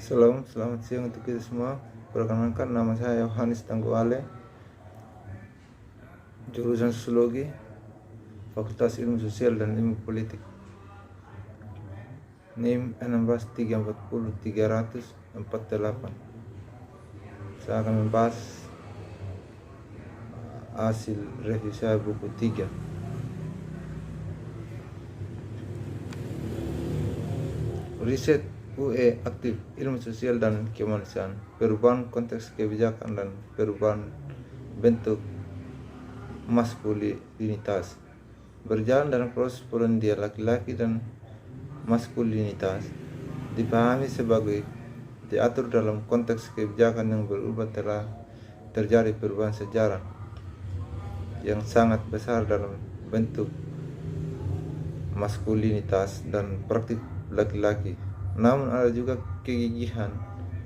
Selamat siang untuk kita semua. Perkenalkan, nama saya Yohanes Tangguale, jurusan Sosiologi, Fakultas Ilmu Sosial dan Ilmu Politik. NIM 16340 348. Saya akan membahas hasil review saya buku 3. Riset UE aktif ilmu sosial dan kemanusiaan, perubahan konteks kebijakan dan perubahan bentuk maskulinitas. Berjalan dalam proses perubahan dia laki-laki dan maskulinitas dipahami sebagai diatur dalam konteks kebijakan yang berubah. Telah terjadi perubahan sejarah yang sangat besar dalam bentuk maskulinitas dan praktik laki-laki. Namun ada juga kegigihan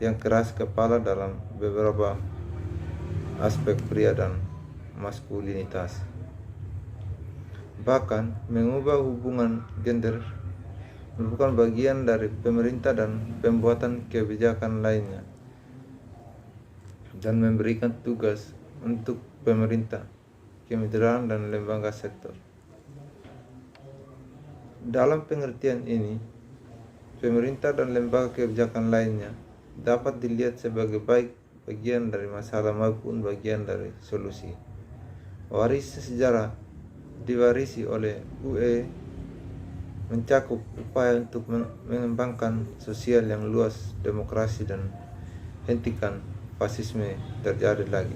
yang keras kepala dalam beberapa aspek pria dan maskulinitas. Bahkan mengubah hubungan gender merupakan bagian dari pemerintah dan pembuatan kebijakan lainnya, dan memberikan tugas untuk pemerintah, kementerian dan lembaga sektor. Dalam pengertian ini, pemerintah dan lembaga kebijakan lainnya dapat dilihat sebagai baik bagian dari masalah maupun bagian dari solusi. Waris sejarah diwarisi oleh UE mencakup upaya untuk mengembangkan sosial yang luas, demokrasi, dan hentikan fasisme terjadi lagi.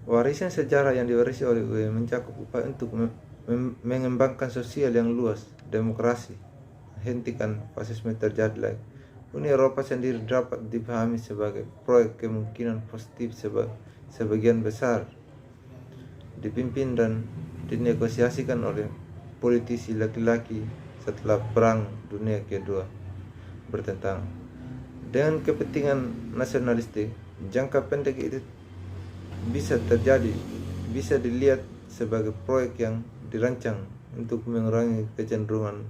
Warisan sejarah yang diwarisi oleh UE mencakup upaya untuk mengembangkan sosial yang luas, demokrasi, hentikan fasisme terjadi lagi. Uni Eropa sendiri dapat dipahami sebagai proyek kemungkinan positif sebagian besar dipimpin dan dinegosiasikan oleh politisi laki-laki setelah Perang Dunia Kedua bertentangan dengan kepentingan nasionalistik. Jangka pendek itu bisa dilihat sebagai proyek yang dirancang untuk mengurangi kecenderungan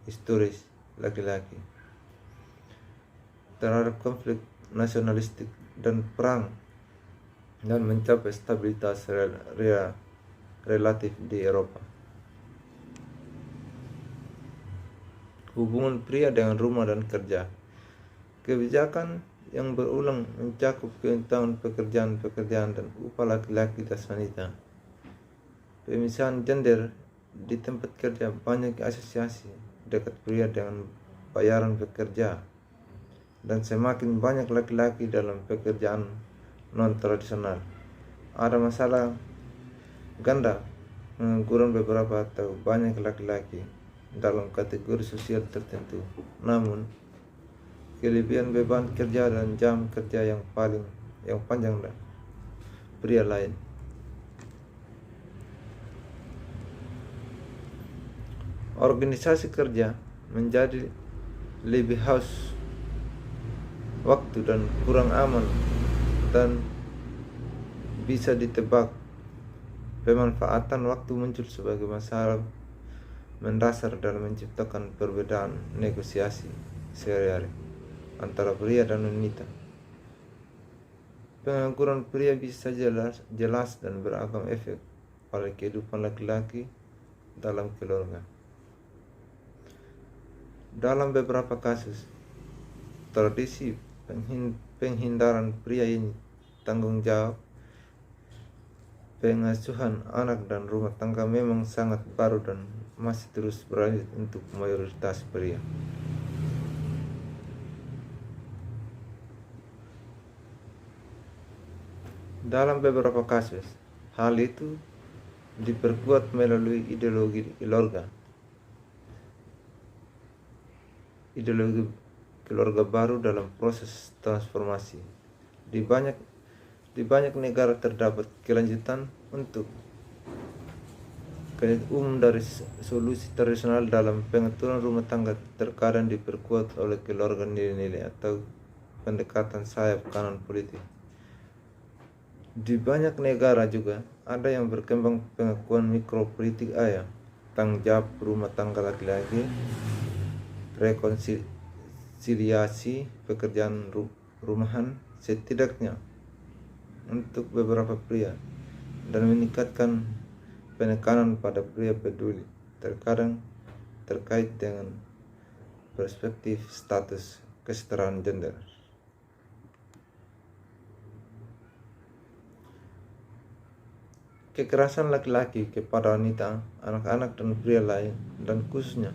historis laki-laki terhadap konflik nasionalistik dan perang, dan mencapai stabilitas relatif di Eropa. Hubungan pria dengan rumah dan kerja. Kebijakan yang berulang mencakup keuntungan pekerjaan dan upah laki-laki atas wanita. Pemisahan gender di tempat kerja banyak asosiasi dekat pria dengan bayaran pekerja, dan semakin banyak laki-laki dalam pekerjaan non-tradisional. Ada masalah ganda pengangguran beberapa atau banyak laki-laki dalam kategori sosial tertentu. Namun kelebihan beban kerja dan jam kerja yang panjang dan pria lain. Organisasi kerja menjadi lebih haus waktu dan kurang aman, dan bisa ditebak pemanfaatan waktu muncul sebagai masalah mendasar dalam menciptakan perbedaan negosiasi sehari-hari antara pria dan wanita. Pengangguran pria bisa jelas dan beragam efek pada kehidupan laki-laki dalam keluarga. Dalam beberapa kasus, tradisi penghindaran pria ini, tanggung jawab pengasuhan anak dan rumah tangga memang sangat baru dan masih terus berlanjut untuk mayoritas pria. Dalam beberapa kasus, hal itu diperkuat melalui ideologi keluarga baru dalam proses transformasi. Di banyak negara terdapat kelanjutan untuk umum dari solusi tradisional dalam pengaturan rumah tangga, terkadang diperkuat oleh keluarga nilai-nilai atau pendekatan sayap kanan politik. Di banyak negara juga ada yang berkembang pengakuan mikropolitik ayah, tanggung jawab rumah tangga laki-laki, rekonsiliasi pekerjaan rumahan setidaknya untuk beberapa pria dan meningkatkan penekanan pada pria peduli, terkadang terkait dengan perspektif status kesetaraan gender. Kekerasan laki-laki kepada wanita, anak-anak, dan pria lain, dan khususnya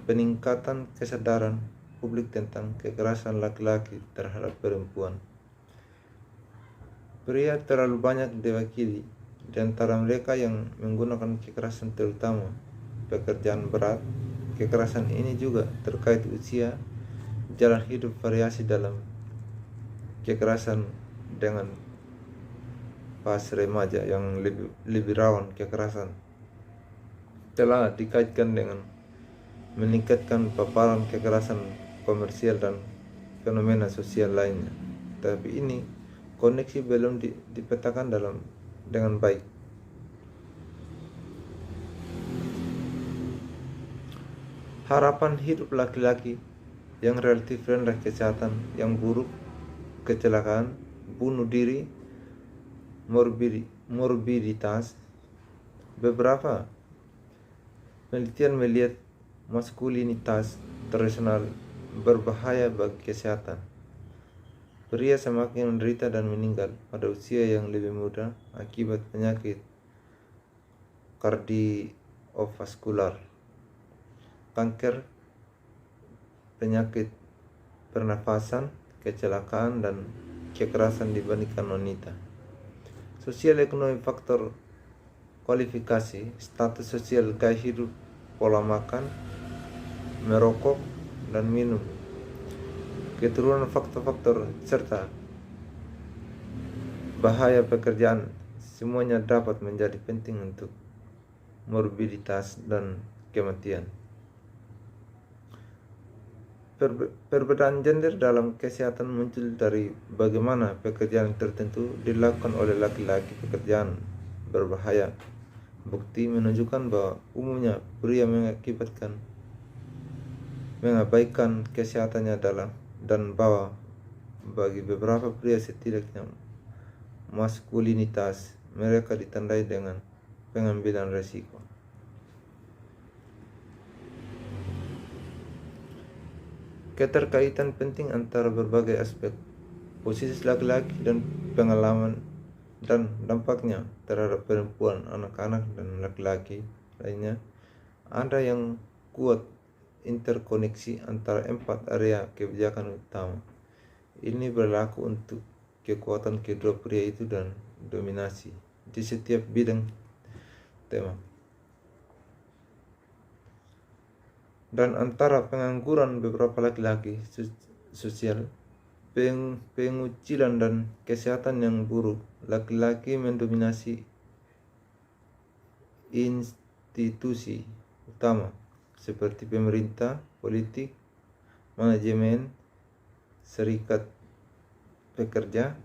peningkatan kesadaran publik tentang kekerasan laki-laki terhadap perempuan. Pria terlalu banyak diwakili di antara mereka yang menggunakan kekerasan, terutama pekerjaan berat. Kekerasan ini juga terkait usia, jalan hidup, variasi dalam kekerasan dengan fase remaja yang lebih rawan kekerasan telah dikaitkan dengan meningkatkan paparan kekerasan komersial dan fenomena sosial lainnya. Tapi ini koneksi belum dipetakan dengan baik. Harapan hidup laki-laki yang relatif rendah, kesehatan yang buruk, kecelakaan, bunuh diri, morbiditas. Beberapa penelitian melihat maskulinitas tradisional berbahaya bagi kesehatan. Pria semakin menderita dan meninggal pada usia yang lebih muda akibat penyakit kardiovaskular, kanker, penyakit pernafasan, kecelakaan, dan kekerasan dibandingkan wanita. Sosial ekonomi, faktor kualifikasi, status sosial, gaya hidup, pola makan, merokok dan minum, keturunan, faktor-faktor, serta bahaya pekerjaan, semuanya dapat menjadi penting untuk morbiditas dan kematian. Perbedaan gender dalam kesehatan muncul dari bagaimana pekerjaan tertentu dilakukan oleh laki-laki. Pekerjaan berbahaya. Bukti menunjukkan bahwa umumnya pria mengabaikan kesehatannya dan bahwa bagi beberapa pria setidaknya maskulinitas mereka ditandai dengan pengambilan resiko. Keterkaitan penting antara berbagai aspek posisi laki-laki dan pengalaman dan dampaknya terhadap perempuan, anak-anak, dan laki-laki lainnya. Ada yang kuat interkoneksi antara 4 area kebijakan utama. Ini berlaku untuk kekuatan kedua pria itu dan dominasi di setiap bidang tema. Dan antara pengangguran beberapa laki-laki, sosial, pengucilan, dan kesehatan yang buruk, laki-laki mendominasi institusi utama seperti pemerintah, politik, manajemen, serikat pekerja,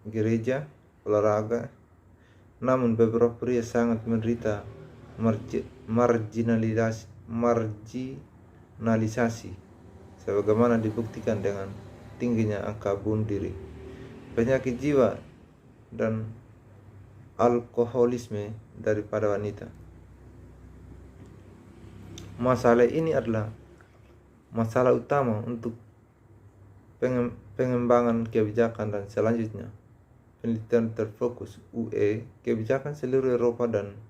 gereja, olahraga. Namun beberapa pria sangat menderita marginalisasi sebagaimana dibuktikan dengan tingginya angka bunuh diri, penyakit jiwa, dan alkoholisme daripada wanita. Masalah ini adalah masalah utama untuk pengembangan kebijakan dan selanjutnya penelitian terfokus UE, kebijakan seluruh Eropa dan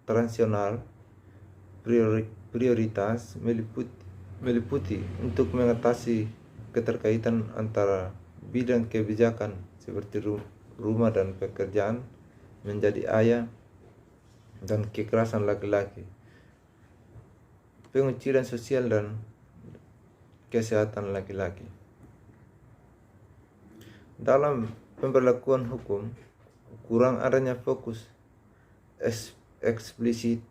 transnasional prioritas meliputi untuk mengatasi keterkaitan antara bidang kebijakan seperti rumah dan pekerjaan, menjadi ayah, dan kekerasan laki-laki, pengucilan sosial, dan kesehatan laki-laki. Dalam pemberlakuan hukum, kurang adanya fokus eksplisit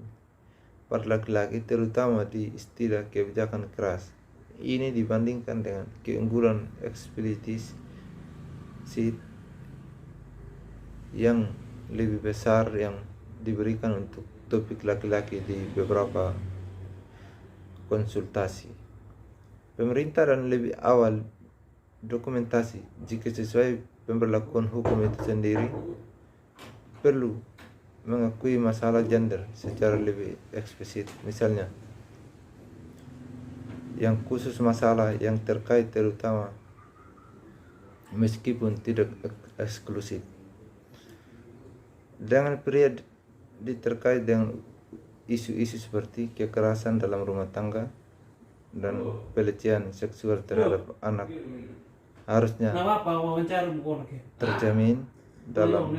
pada laki-laki, terutama di istilah kebijakan keras. Ini dibandingkan dengan keunggulan eksplisit yang lebih besar yang diberikan untuk topik laki-laki di beberapa konsultasi. Pemerintah dan lebih awal dokumentasi jika sesuai pemberlakuan hukum itu sendiri perlu mengakui masalah gender secara lebih eksplisit. Misalnya, yang khusus masalah yang terkait terutama meskipun tidak eksklusif dengan pria terkait dengan isu-isu seperti kekerasan dalam rumah tangga dan pelecehan seksual terhadap anak harusnya terjamin dalam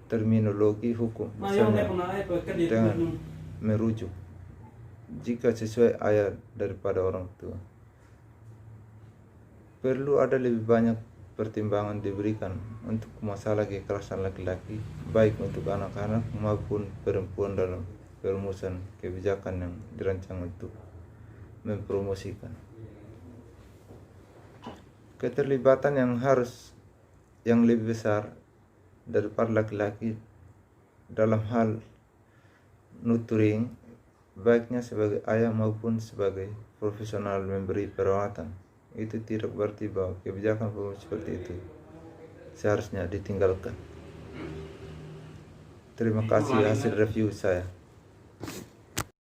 terminologi hukum, misalnya dengan merujuk jika sesuai ayat daripada orang tua. Perlu ada lebih banyak pertimbangan diberikan untuk masalah kekerasan laki-laki, baik untuk anak-anak maupun perempuan dalam perumusan kebijakan yang dirancang untuk mempromosikan keterlibatan yang lebih besar daripada laki-laki dalam hal nurturing, baiknya sebagai ayah maupun sebagai profesional memberi perawatan. Itu tidak berarti bahwa kebijakan promosi seperti itu seharusnya ditinggalkan. Terima kasih hasil review saya.